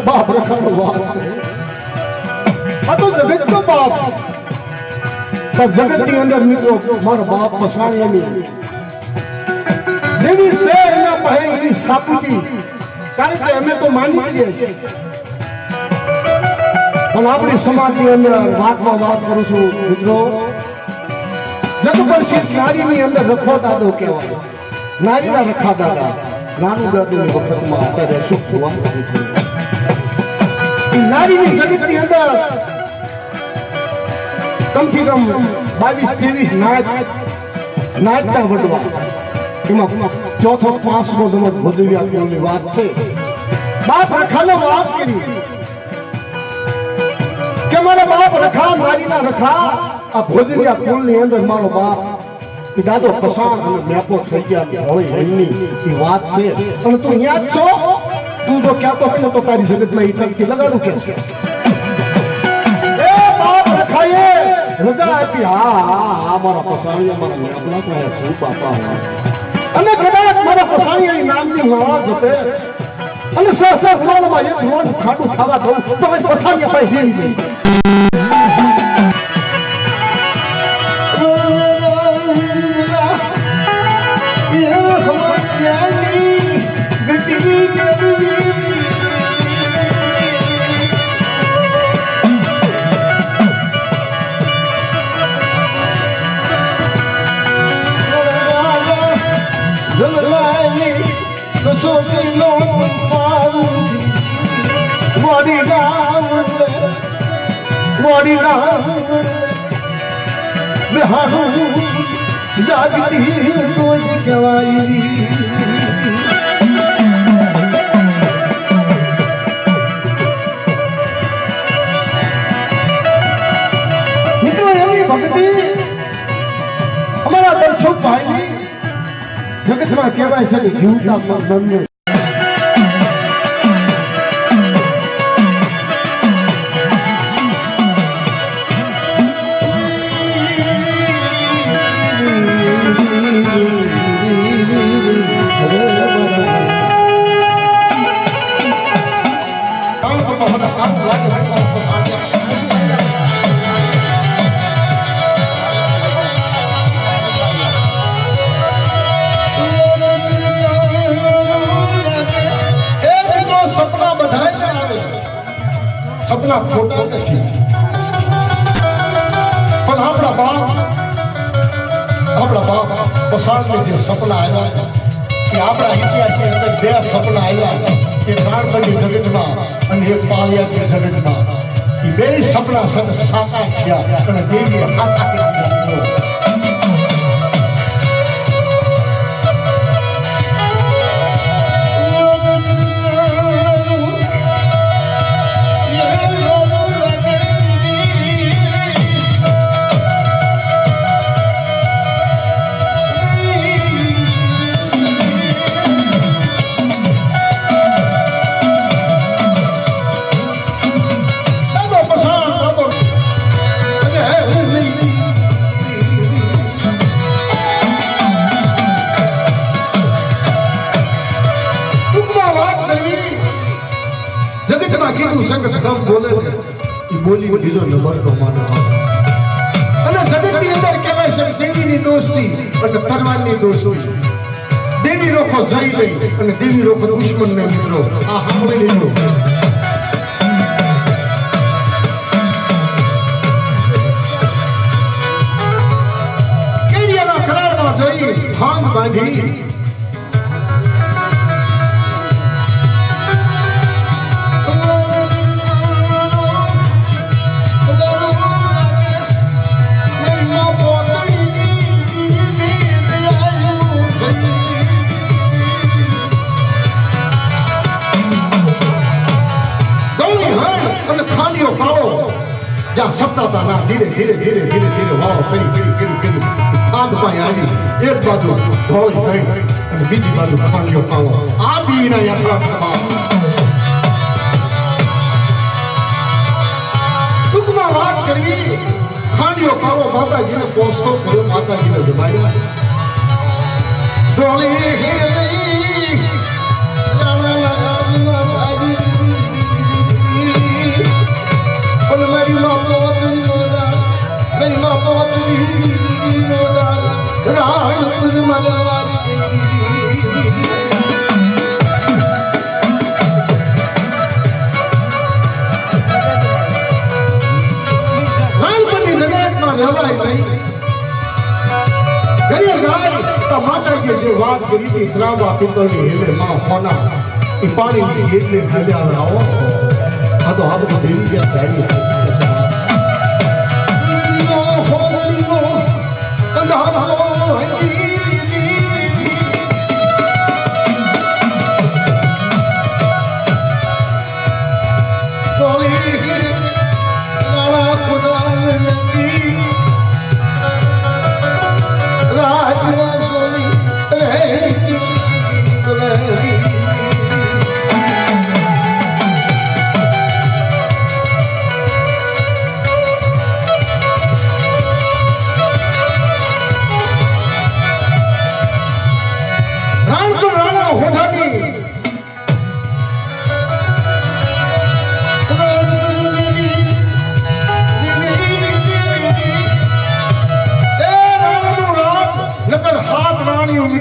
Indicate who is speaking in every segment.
Speaker 1: બાપ રખાનો વાત આ તો જગતનો બાપ જગતની અંદર મિત્રો મારો બાપ પછાણેલી દેવી શેરના પહેલી સાપુતી કારણ કે અમે તો માની લઈએ છીએ પણ આપણી સમાજની અંદર વાતમાં વાત કરું છું મિત્રો જગપરસિદ્ધ નારીની અંદર રખો દાદો કહેવાય નારીના રખા દાદા નાનું દાદુની વખતમાં અત્યારે સુખ જોવા મળે છે નારીની જગતની અંદર કમથી કમ 22-23 નાચતા વડવા એમાં ચોથો પાંચમો નંબર ભજવ્યાની વાત છે બાપ રખાનો વાત કરી કે મારા બાપ રખા નારીના રખા આ ભોજવ્યા કુળની અંદર મારો બાપ એ દાદો પસાણ અને મેપો થઈ ગયા હોય એમની એ વાત છે અને તું યાદ છો તું જો ક્યાં તો તારી જગતમાં એ તકતી લગાડું કે એ બાપ રખાએ રજા આપી હા મારા પસાણી અમારા મેપલા તો શું બાપા અને કદાચ મારા પસાણી નામની નવાજ હશે અને સહસા ગુણમાં એક રોજ ખાડું ખાવા દઉં તો એ પસાણી પાસે જીવી જાગતી તો જ કહેવાય મિત્રો એવી ભક્તિ અમારા દર્શકભાઈની જગતમાં કહેવાય છે કે જીવતા મનને સપના ખોટા નથી પણ આપણા બાપ પસાણને જે સપના આવ્યા કે આપણા ઇતિહાસની અંદર બે સપના આવ્યા કે નાનપણની જગતમાં અને એક પાળિયાની જગતમાં એ બે સપના સાચા થયા અને દેવીએ હાથા કર્યા બોલી બીજો નંબર તો માનો અને જગતની અંદર કહેવાય છે દેવીની દોસ્તી અને તરવારની દોસ્તી દેવી રોખો જઈ ગઈ અને દેવી રોખો દુશ્મન ને મિત્રો આ સાંભળી લીધું કેરિયાના કરારમાં જઈ ભાંગ બાંધી સપના ના ધીરે ધીરે ધીરે ધીરે ધીરે વાવ કરી ખાંડ પાઈ આવી એક બાજુ ધોળી થઈ અને બીજી બાજુ ખાંડિયો પાવો આદિના યાત્રા કરવા ટૂંકમાં વાત કરવી ખાંડિયો પાવો માતાજીને પહોંચતો કર્યો માતાજીને જમાડ્યા ધોળી જે વાત કરી હતી ત્રાવા પિત્તળની હેલે માં હોના એ પાણીની એટલે હલ્યા આવો આ તો આ બધું દેવી ગયા થાય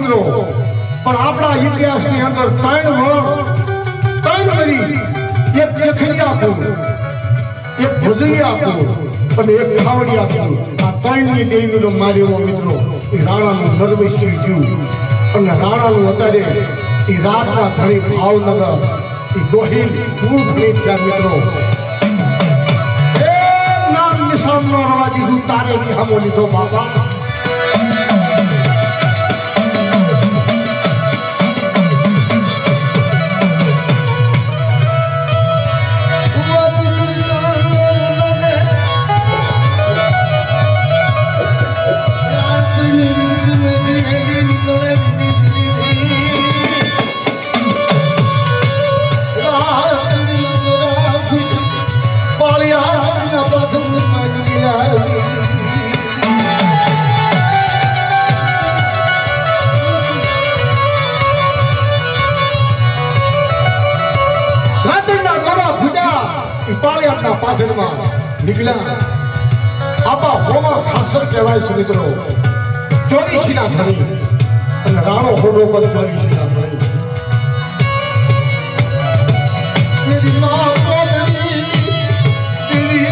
Speaker 1: મિત્રો પણ આપણા ઇતિહાસની અંદર ત્રણ વરી એક દેખડિયાપુર એક ભુજલિયાપુર અને એક ખાવડિયાપુર આ ત્રણની દેવીનો માર્યો મિત્રો એ રાણાનું નરવૈશ્ય જીવ અને રાણાનું અત્યારે એ રાતના ધણી ભાવનગર એ ગોહિલ કુળ ધણી થયા મિત્રો એ નામ નિશાન નો રવા દીધું તારે નિહામો લીધો બાપા પાછળમાં નીકળ્યા આપા હોમાં ખાસર કહેવાય છે મિત્રો ચોવીસીના ધણી અને રાણો હોડો પર ચોવીસીના ધણી તેરી માં કોની તેરી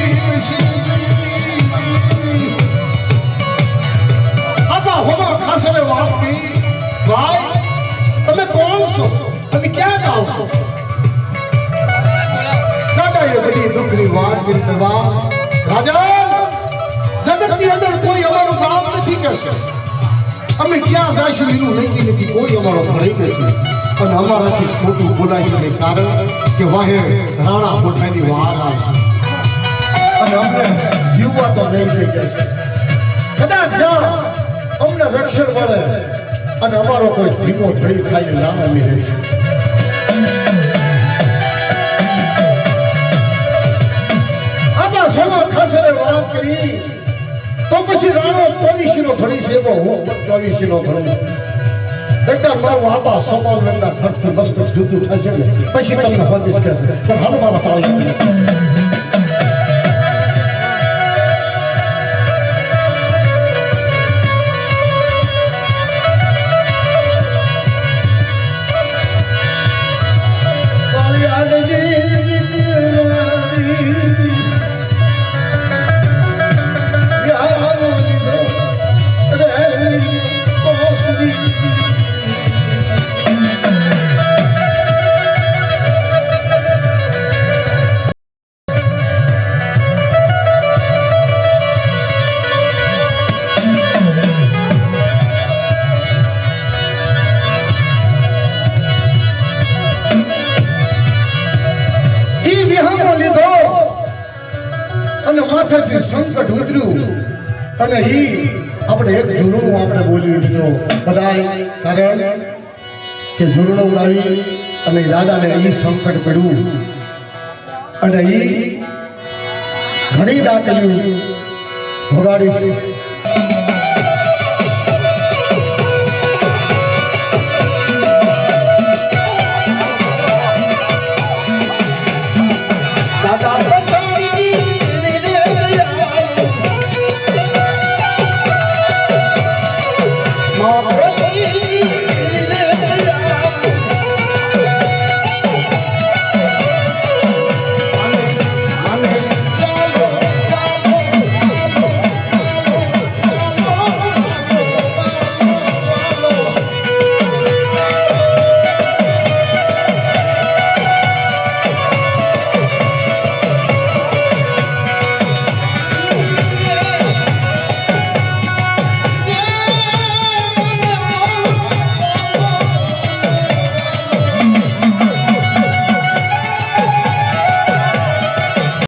Speaker 1: આપા હોમાં ખાસરે વાત કરી ભાઈ તમે કોણ છો તમે ક્યાં જાઓ છો બધી દુઃખની વાત કરવા રાજા જગતની અંદર કોઈ અમારું કામ નથી કરશે અમે ક્યાં જઈશું એનું નક્કી નથી કોઈ અમારો ભણી નથી અને અમારાથી ખોટું બોલાય કારણ કે વાહે રાણા મોટાની વાર આવે અને અમને જીવવા તો નહીં થઈ જશે કદાચ અમને રક્ષણ મળે અને અમારો કોઈ ધીમો ધડી થાય લાંબી રહેશે વાત કરી તો પછી રાણો 24 નો ધણી છે હું 24 નો ધણી એકદમ મારું આપા સમાન વેંદા ખર્ચથી મસ્ત જુદું થશે ને પછી તમને હોદીશ કે પણ હાલ મારા પાળી સંકટ ઉતર્યું અને ઈ આપણે એક જૂનું આપણે બોલ્યું મિત્રો બધાય કારણ કે જૂનો ઉડાવી અને દાદાને ઈ સંકટ પડ્યું અને ઈ ઘણી દાખલ્યું ભોગાડી